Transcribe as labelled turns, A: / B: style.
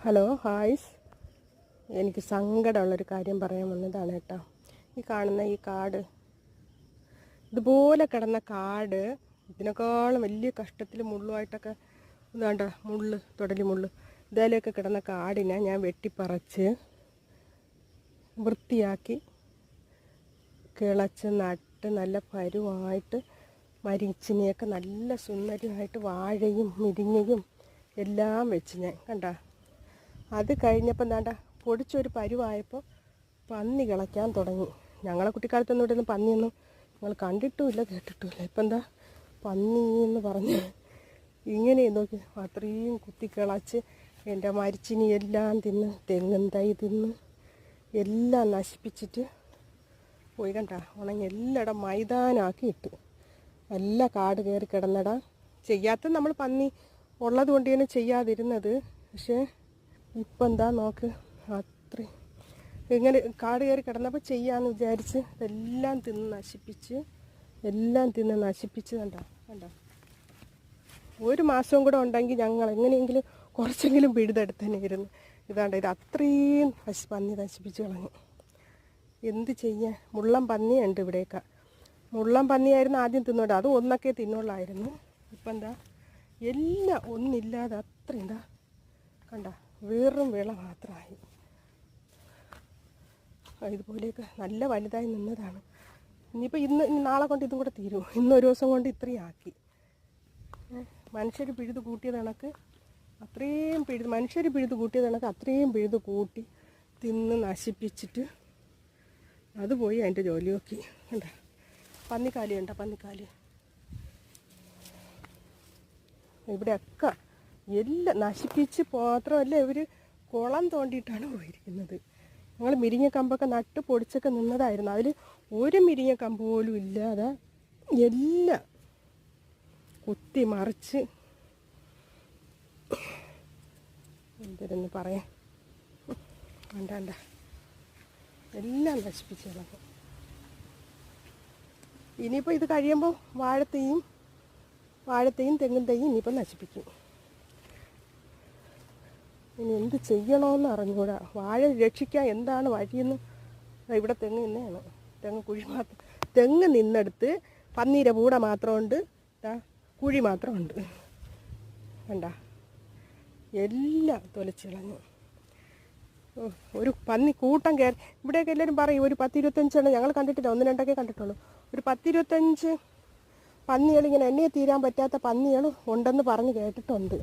A: Hello ഹായ്സ്, എനിക്ക് സങ്കടമുള്ളൊരു കാര്യം പറയാൻ വന്നതാണ് കേട്ടോ. ഈ കാണുന്ന ഈ കാട്, ഇതുപോലെ കിടന്ന കാട്, ഇതിനേക്കാളും വലിയ കഷ്ടത്തിൽ മുള്ളുമായിട്ടൊക്കെ ഇതാണ്ട തൊടലി മുള്ള് ഇതിലൊക്കെ കിടന്ന കാടിനെ ഞാൻ വെട്ടിപ്പറച്ച് വൃത്തിയാക്കി കിളച്ച് നട്ട് നല്ല പരുവായിട്ട് മരിച്ചിനെയൊക്കെ നല്ല സുന്ദരമായിട്ട് വാഴയും മിരിങ്ങയും എല്ലാം വെച്ച് ഞാൻ കണ്ട. അത് കഴിഞ്ഞപ്പോൾ എന്താണ്ട പൊടിച്ചൊരു പരുവായപ്പോൾ പന്നി കിളയ്ക്കാൻ തുടങ്ങി. ഞങ്ങളെ കുട്ടിക്കാലത്തൊന്നും ഇവിടെ നിന്ന് പന്നിയൊന്നും ഞങ്ങൾ കണ്ടിട്ടുമില്ല കേട്ടിട്ടുമില്ല. ഇപ്പം എന്താ പന്നി എന്ന് പറഞ്ഞ് ഇങ്ങനെ നോക്കി അത്രയും കുത്തിക്കിളച്ച് എൻ്റെ മരിച്ചിനി എല്ലാം തിന്ന് തെങ്ങും തൈ തിന്ന് എല്ലാം നശിപ്പിച്ചിട്ട് പോയി കണ്ട. ഉണങ്ങി എല്ലായിടം മൈതാനാക്കി ഇട്ട് നല്ല കാട് കയറി കിടന്നട. ചെയ്യാത്ത നമ്മൾ പന്നി ഉള്ളത് കൊണ്ട് തന്നെ ചെയ്യാതിരുന്നത്. പക്ഷേ ഇപ്പം എന്താ നോക്ക്, അത്രയും ഇങ്ങനെ കാട് കയറി കിടന്നപ്പോൾ ചെയ്യാമെന്ന് വിചാരിച്ച് എല്ലാം തിന്ന് നശിപ്പിച്ച് കണ്ട. ഒരു മാസവും കൂടെ ഉണ്ടെങ്കിൽ ഞങ്ങൾ എങ്ങനെയെങ്കിലും കുറച്ചെങ്കിലും പിഴുതെടുത്തന്നെയായിരുന്നു. ഇത് അത്രയും പന്നി നശിപ്പിച്ച് കളഞ്ഞു. എന്ത് ചെയ്യാൻ? മുള്ളം പന്നിയുണ്ട് ഇവിടെയൊക്കെ. മുള്ളം പന്നിയായിരുന്നു ആദ്യം തിന്നോട്ടെ, അത് ഒന്നൊക്കെ തിന്നുള്ളായിരുന്നു. ഇപ്പം എന്താ എല്ലാം ഒന്നില്ലാതെ അത്രയും എന്താ കണ്ട, വെറും വിള മാത്രമായി. ഇതുപോലെയൊക്കെ നല്ല വലുതായി നിന്നതാണ്. ഇനിയിപ്പോൾ നാളെ കൊണ്ട് ഇതും കൂടെ തീരും. ഇന്നൊരു ദിവസം കൊണ്ട് ഇത്രയും ആക്കി. മനുഷ്യർ പിഴുത് കൂട്ടിയത് കണക്ക് അത്രയും അത്രയും പിഴുത് കൂട്ടി തിന്ന് നശിപ്പിച്ചിട്ട് അത് പോയി അതിൻ്റെ ജോലി നോക്കി. കണ്ട പന്നിക്കാലി ഉണ്ടോ? പന്നിക്കാലി ഇവിടെയൊക്കെ എല്ലാം നശിപ്പിച്ച് മാത്രമല്ല ഇവർ കുളം തോണ്ടിയിട്ടാണ് പോയിരിക്കുന്നത്. ഞങ്ങൾ മിരിങ്ങ കമ്പൊക്കെ നട്ട് പൊടിച്ചൊക്കെ നിന്നതായിരുന്നു. അതിൽ ഒരു മിരിങ്ങ കമ്പ് പോലും ഇല്ലാതെ എല്ലാം കുത്തി മറിച്ച് എന്തിരുന്ന് പറയാം വേണ്ട എല്ലാം നശിപ്പിച്ച് കളഞ്ഞു. ഇനിയിപ്പോൾ ഇത് കഴിയുമ്പോൾ വാഴത്തെയും തെങ്ങും തൈയും ഇനിയിപ്പോൾ നശിപ്പിക്കും. ഇനി എന്ത് ചെയ്യണമെന്ന് അറിഞ്ഞുകൂടാ. വാഴ രക്ഷിക്കാൻ എന്താണ് വഴിയെന്ന്. ഇവിടെ തെങ്ങ് തന്നെയാണ്, തെങ്ങ് നിന്നെടുത്ത് പന്നീരെ പൂട മാത്രമുണ്ട്, കുഴി മാത്രമുണ്ട്. കണ്ട എല്ലാം തൊലച്ച് കളഞ്ഞു. ഒരു പന്നി കൂട്ടം കയറി. ഇവിടെയൊക്കെ എല്ലാവരും പറയും ഒരു 10-25 ഞങ്ങൾ കണ്ടിട്ടില്ല, 1-2 കണ്ടിട്ടുള്ളൂ. ഒരു 10-25 പന്നികൾ, ഇങ്ങനെ എണ്ണയെ തീരാൻ പറ്റാത്ത പന്നികൾ ഉണ്ടെന്ന് പറഞ്ഞ് കേട്ടിട്ടുണ്ട്.